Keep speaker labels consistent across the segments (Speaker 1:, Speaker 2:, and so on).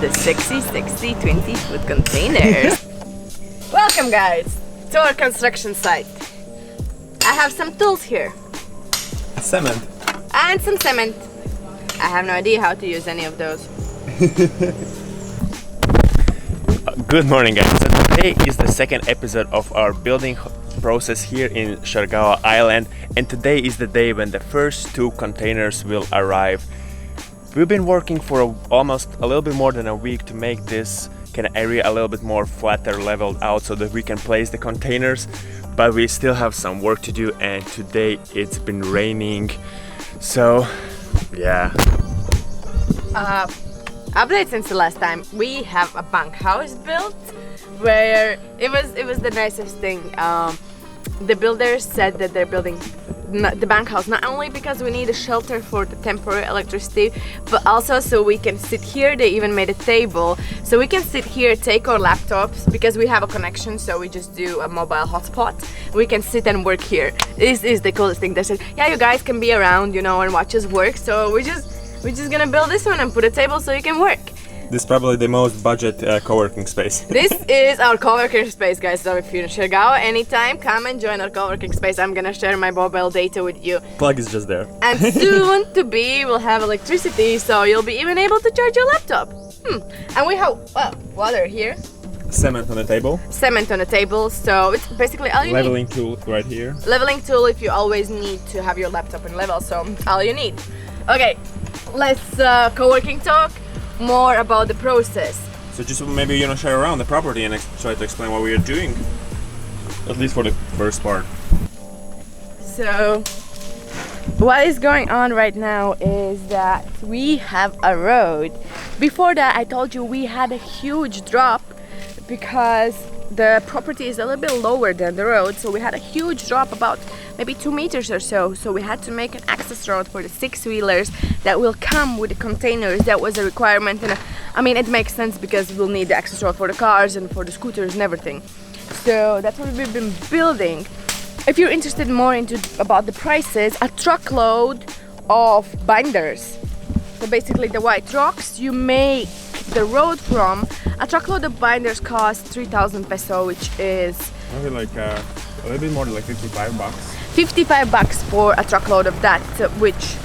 Speaker 1: the sexy 20-foot containers. Welcome guys to our construction site. I have some tools here.
Speaker 2: Cement.
Speaker 1: And some cement. I have no idea how to use any of those.
Speaker 2: Good morning guys. So today is the second episode of our building process here in Siargao Island, and today is the day when the first two containers will arrive. We've been working for almost a little bit more than a week to make this kind of area a little bit more flatter, leveled out so that we can place the containers, but we still have some work to do, and today it's been raining, so yeah.
Speaker 1: Update since the last time. We have a bunkhouse built where it was the nicest thing. The builders said that they're building the bunkhouse not only because we need a shelter for the temporary electricity, but also so we can sit here. They even made a table so we can sit here, take our laptops, because we have a connection, so we just do a mobile hotspot. We can sit and work here. This is the coolest thing. They said, yeah, you guys can be around, you know, and watch us work. So we're just gonna build this one and put a table so you can work.
Speaker 2: This is probably the most budget co-working space.
Speaker 1: This is our co-working space, guys. So if you're in Siargao anytime, come and join our co-working space. I'm gonna share my mobile data with you.
Speaker 2: Plug is just there.
Speaker 1: And soon to be, we'll have electricity, so you'll be even able to charge your laptop. And we have water here.
Speaker 2: Cement on the table.
Speaker 1: Cement on the table, so it's basically all you
Speaker 2: Leveling
Speaker 1: need.
Speaker 2: tool right here.
Speaker 1: Leveling tool if you always need to have your laptop in level, so all you need. Okay, let's co-working talk more about the process.
Speaker 2: So just maybe, you know, share around the property and try to explain what we are doing, at least for the first part.
Speaker 1: So what is going on right now is that we have a road. Before that, I told you we had a huge drop because the property is a little bit lower than the road, so we had a huge drop, about maybe 2 meters or so. So we had to make an access road for the 6-wheelers that will come with the containers. That was a requirement, and I mean, it makes sense because we'll need the access road for the cars and for the scooters and everything. So that's what we've been building. If you're interested more about the prices, a truckload of binders. So basically the white rocks you make the road from, a truckload of binders costs 3,000 peso, which is
Speaker 2: Maybe like a little bit more than like 55 bucks.
Speaker 1: 55 bucks for a truckload of that, which,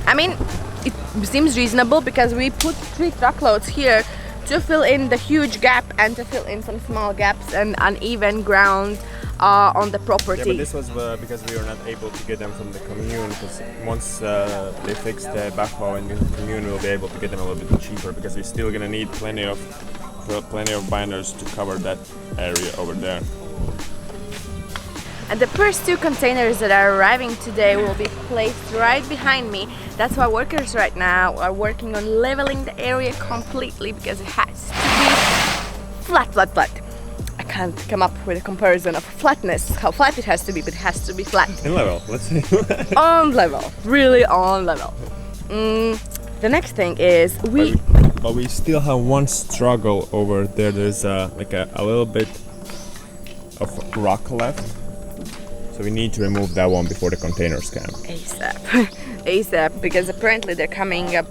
Speaker 1: I mean, it seems reasonable because we put 3 truckloads here to fill in the huge gap and to fill in some small gaps and uneven ground on the property.
Speaker 2: Yeah, but this was because we were not able to get them from the commune, because once they fix the backhoe in the commune, we'll be able to get them a little bit cheaper, because we're still gonna need plenty of binders to cover that area over there.
Speaker 1: And the first 2 containers that are arriving today will be placed right behind me. That's why workers right now are working on leveling the area completely, because it has to be flat. I can't come up with a comparison of flatness, how flat it has to be, but it has to be flat.
Speaker 2: In level, let's say.
Speaker 1: On level, really on level. The next thing is
Speaker 2: But we still have one struggle over there. There's like a little bit of rock left. So we need to remove that one before the containers come.
Speaker 1: ASAP, because apparently they're coming up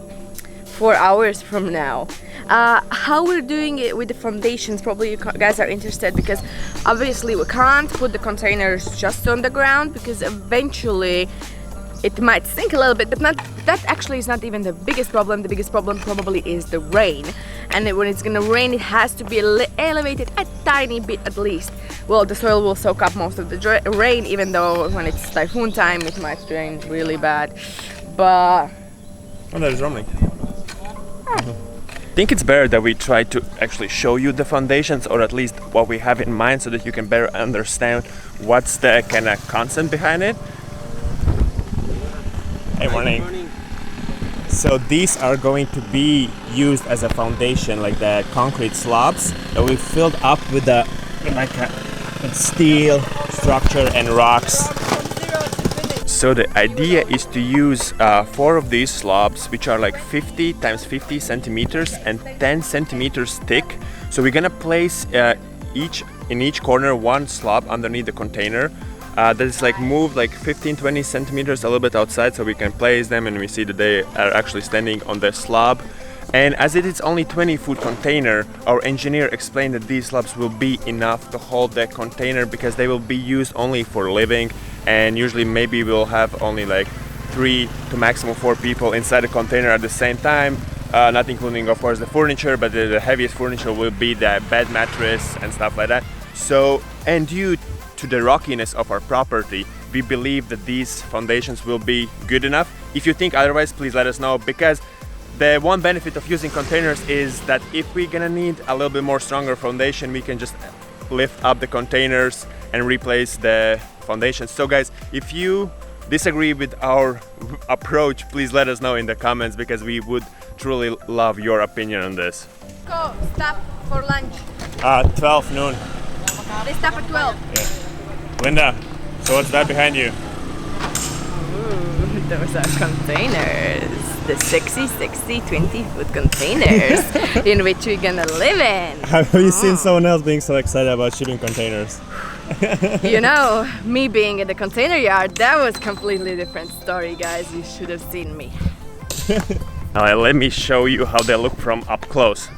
Speaker 1: 4 hours from now. How we're doing it with the foundations, probably you guys are interested, because obviously we can't put the containers just on the ground, because eventually it might sink a little bit, but that actually is not even the biggest problem. The biggest problem probably is the rain, and when it's gonna rain, it has to be elevated a tiny bit at least. Well, the soil will soak up most of the rain, even though when it's typhoon time it might rain really bad. But
Speaker 2: oh, there's rumbling. I think it's better that we try to actually show you the foundations, or at least what we have in mind, so that you can better understand what's the kind of concept behind it. Hey, morning. So these are going to be used as a foundation, like the concrete slabs that we filled up with the with steel structure and rocks. So the idea is to use 4 of these slabs, which are like 50 times 50 centimeters and 10 centimeters thick. So we're gonna place in each corner 1 slab underneath the container. That is like moved like 15-20 centimeters a little bit outside, so we can place them and we see that they are actually standing on the slab. And as it is only 20-foot container, our engineer explained that these slabs will be enough to hold the container because they will be used only for living, and usually maybe we'll have only like 3 to maximum 4 people inside the container at the same time, not including of course the furniture, but the heaviest furniture will be the bed, mattress and stuff like that. So, and due to the rockiness of our property, we believe that these foundations will be good enough. If you think otherwise, please let us know, because the one benefit of using containers is that if we're gonna need a little bit more stronger foundation, we can just lift up the containers and replace the foundations. So guys, if you disagree with our approach, please let us know in the comments, because we would truly love your opinion on this.
Speaker 1: Go, stop for lunch.
Speaker 2: 12 noon.
Speaker 1: They stop at 12.
Speaker 2: Yeah. Linda, so what's that behind you?
Speaker 1: Ooh, those are containers. The 60, 20-foot containers in which we're gonna live in.
Speaker 2: Have you seen someone else being so excited about shipping containers?
Speaker 1: You know, me being in the container yard, that was completely different story, guys. You should have seen me.
Speaker 2: Now let me show you how they look from up close.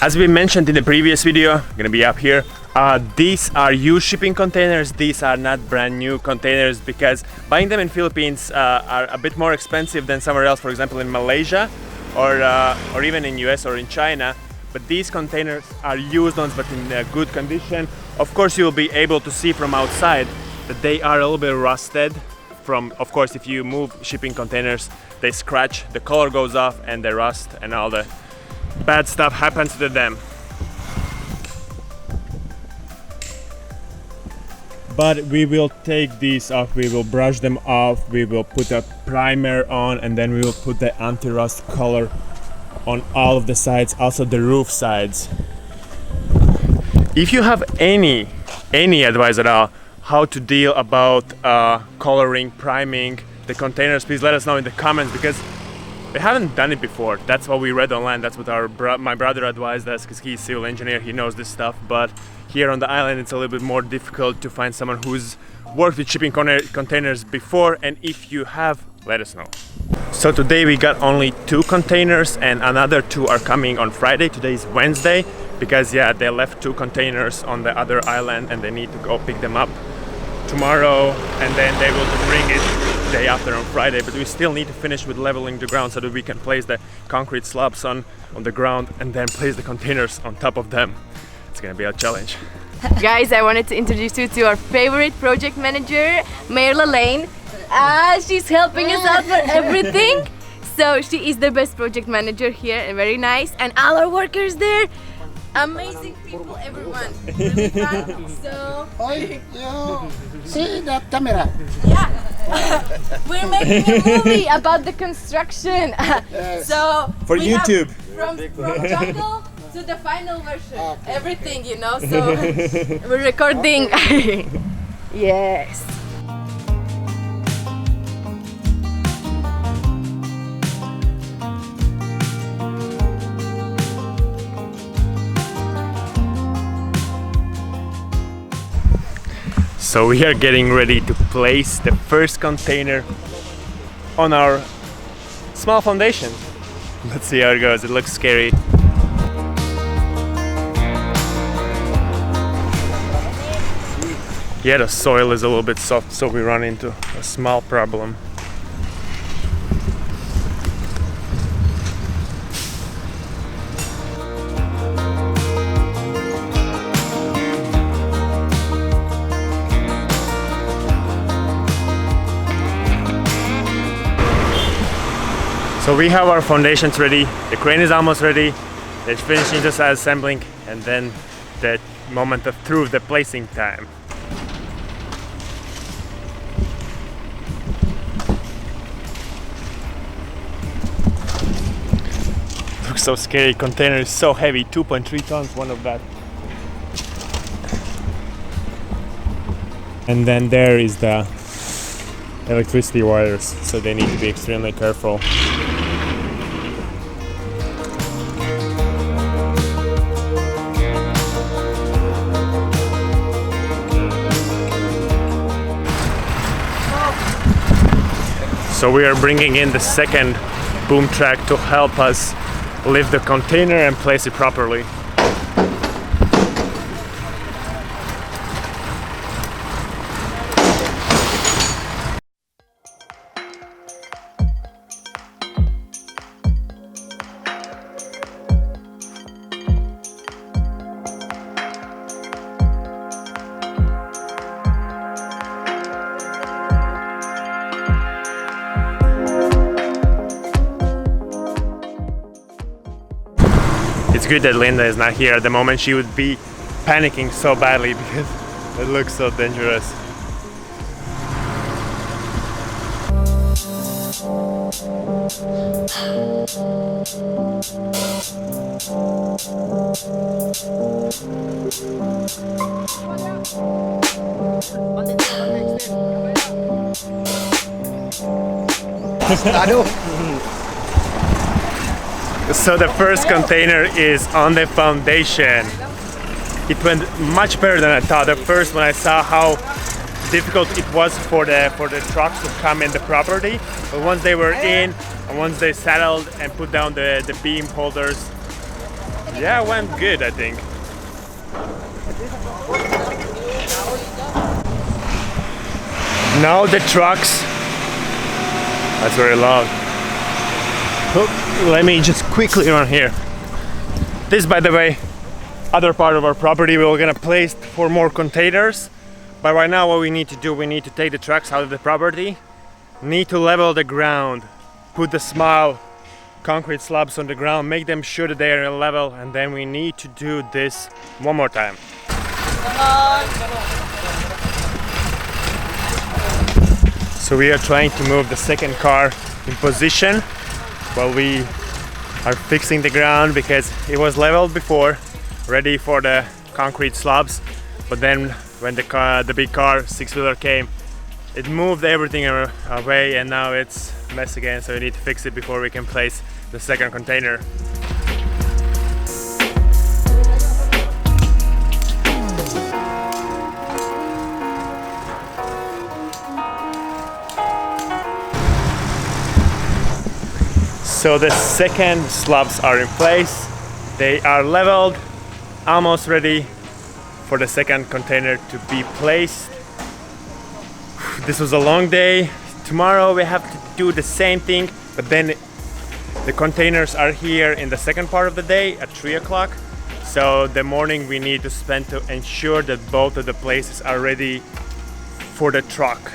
Speaker 2: As we mentioned in the previous video, gonna be up here, these are used shipping containers. These are not brand new containers, because buying them in Philippines are a bit more expensive than somewhere else, for example in Malaysia or even in US or in China. But these containers are used ones, but in good condition. Of course, you'll be able to see from outside that they are a little bit rusted. Of course, if you move shipping containers, they scratch, the color goes off and they rust and all the bad stuff happens to them. But we will take these off, we will brush them off, we will put a primer on, and then we will put the anti-rust color on all of the sides, also the roof sides. If you have any advice at all how to deal about coloring, priming the containers, please let us know in the comments, because we haven't done it before. That's what we read online. That's what my brother advised us, because he's a civil engineer, he knows this stuff. But here on the island it's a little bit more difficult to find someone who's worked with shipping containers before, and if you have, let us know. So today we got only 2 containers, and another 2 are coming on Friday. Today is Wednesday, because yeah, they left 2 containers on the other island and they need to go pick them up tomorrow, and then they will bring it day after on Friday. But we still need to finish with leveling the ground so that we can place the concrete slabs on the ground and then place the containers on top of them. It's gonna be a challenge.
Speaker 1: Guys, I wanted to introduce you to our favorite project manager, Mayla Lane. She's helping us out for everything. So she is the best project manager here, and very nice. And all our workers there, amazing people, everyone. Really fun. So
Speaker 3: see that camera?
Speaker 1: yeah, we're making a movie about the construction. So
Speaker 2: For
Speaker 1: we have
Speaker 2: YouTube.
Speaker 1: from jungle to the final version, everything, you know. So we're recording. Yes.
Speaker 2: So we are getting ready to place the first container on our small foundation. Let's see how it goes. It looks scary. Yeah, the soil is a little bit soft, so we run into a small problem. So we have our foundations ready, the crane is almost ready, it's finishing just assembling, and then the moment of truth, the placing time. Looks so scary, container is so heavy, 2.3 tons, one of that. And then there is the electricity wires, so they need to be extremely careful. So we are bringing in the second boom track to help us lift the container and place it properly. It's good that Linda is not here at the moment. She would be panicking so badly because it looks so dangerous. So the first container is on the foundation. It went much better than I thought. At first, when I saw how difficult it was for the trucks to come in the property, but once they were in and once they settled and put down the beam holders, yeah, it went good, I think. Now the trucks. That's very loud. Let me just quickly run here. This, by the way, other part of our property we're gonna place 4 more containers. But right now what we need to do, we need to take the trucks out of the property, need to level the ground, put the small concrete slabs on the ground, make them sure that they are level, and then we need to do this one more time. So we are trying to move the second car in position while we are fixing the ground because it was leveled before, ready for the concrete slabs, but then when the big car, 6-wheeler came, it moved everything away and now it's a mess again, so we need to fix it before we can place the second container. So the second slabs are in place, they are leveled, almost ready for the second container to be placed. This was a long day. Tomorrow we have to do the same thing, but then the containers are here in the second part of the day at 3 o'clock. So the morning we need to spend to ensure that both of the places are ready for the truck,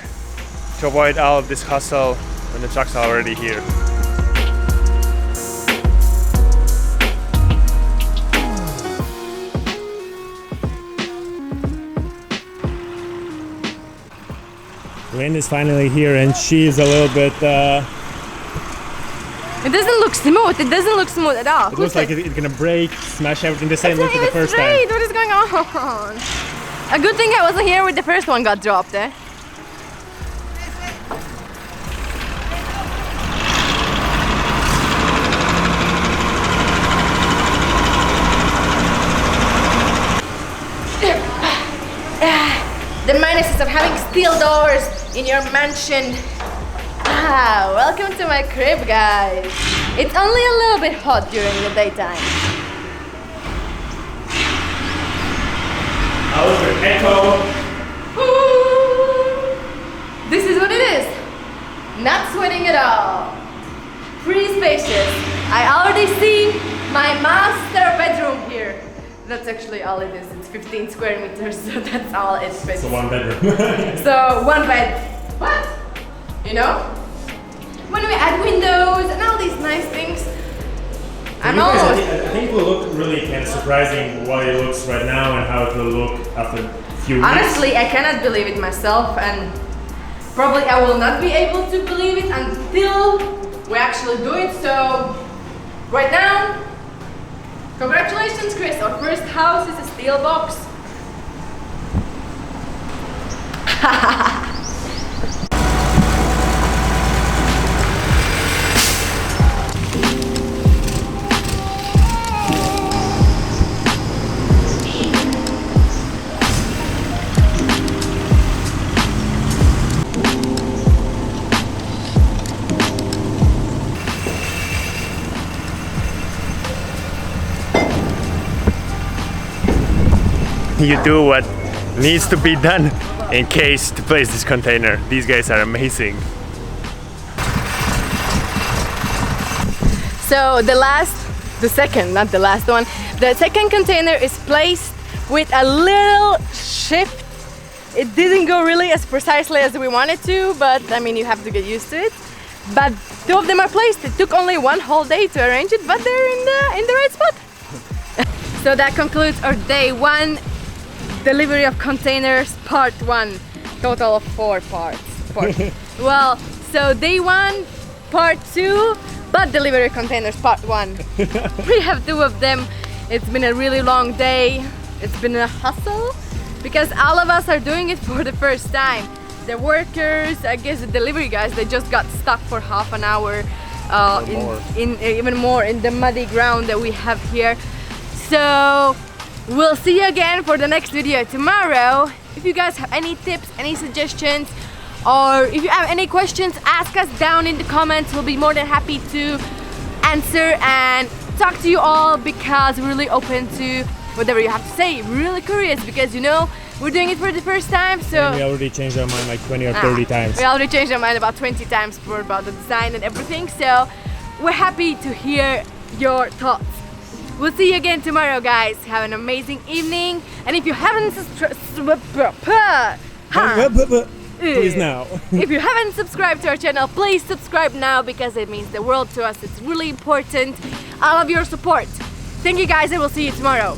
Speaker 2: to avoid all of this hustle when the trucks are already here. Lynn is finally here and she's a little bit...
Speaker 1: It doesn't look smooth. It doesn't look smooth at all.
Speaker 2: It looks like it's gonna break, smash everything the same look as the first time.
Speaker 1: What is going on? A good thing I wasn't here when the first one got dropped, eh? The minuses of having steel doors in your mansion. Welcome to my crib, guys. It's only a little bit hot during the daytime.
Speaker 2: How's your echo?
Speaker 1: Ooh, this is what it is. Not sweating at all. Pretty spacious. I already see my master bedroom here. That's actually all it is. It's 15 square meters, so that's all it fits.
Speaker 2: So 1 bedroom.
Speaker 1: So 1 bed. What? You know? When we add windows and all these nice things, I'm almost...
Speaker 2: I think it will look really kind of surprising what it looks right now and how it will look after a few weeks.
Speaker 1: Honestly, I cannot believe it myself, and probably I will not be able to believe it until we actually do it. So right now, congratulations, Chris. Our first house is a steel box.
Speaker 2: you do what needs to be done in case to place this container. These guys are amazing.
Speaker 1: So the second container is placed with a little shift. It didn't go really as precisely as we wanted to, but I mean, you have to get used to it. But two of them are placed. It took only one whole day to arrange it, but they're in the right spot. So that concludes our day 1 delivery of containers part 1. Total of 4 parts. Well, so day 1, part 2, but delivery containers part 1. We have 2 of them. It's been a really long day. It's been a hustle because all of us are doing it for the first time. The workers, I guess the delivery guys, they just got stuck for half an hour even more in the muddy ground that we have here. So we'll see you again for the next video tomorrow. If you guys have any tips, any suggestions, or if you have any questions, ask us down in the comments. We'll be more than happy to answer and talk to you all, because we're really open to whatever you have to say. We're really curious because, you know, we're doing it for the first time, so...
Speaker 2: And we already changed our mind like 20 or 30 times.
Speaker 1: We already changed our mind about 20 times about the design and everything, so we're happy to hear your thoughts. We'll see you again tomorrow, guys. Have an amazing evening, and if you haven't
Speaker 2: Please now.
Speaker 1: If you haven't subscribed to our channel, please subscribe now, because it means the world to us. It's really important. All of your support. Thank you guys, and we'll see you tomorrow.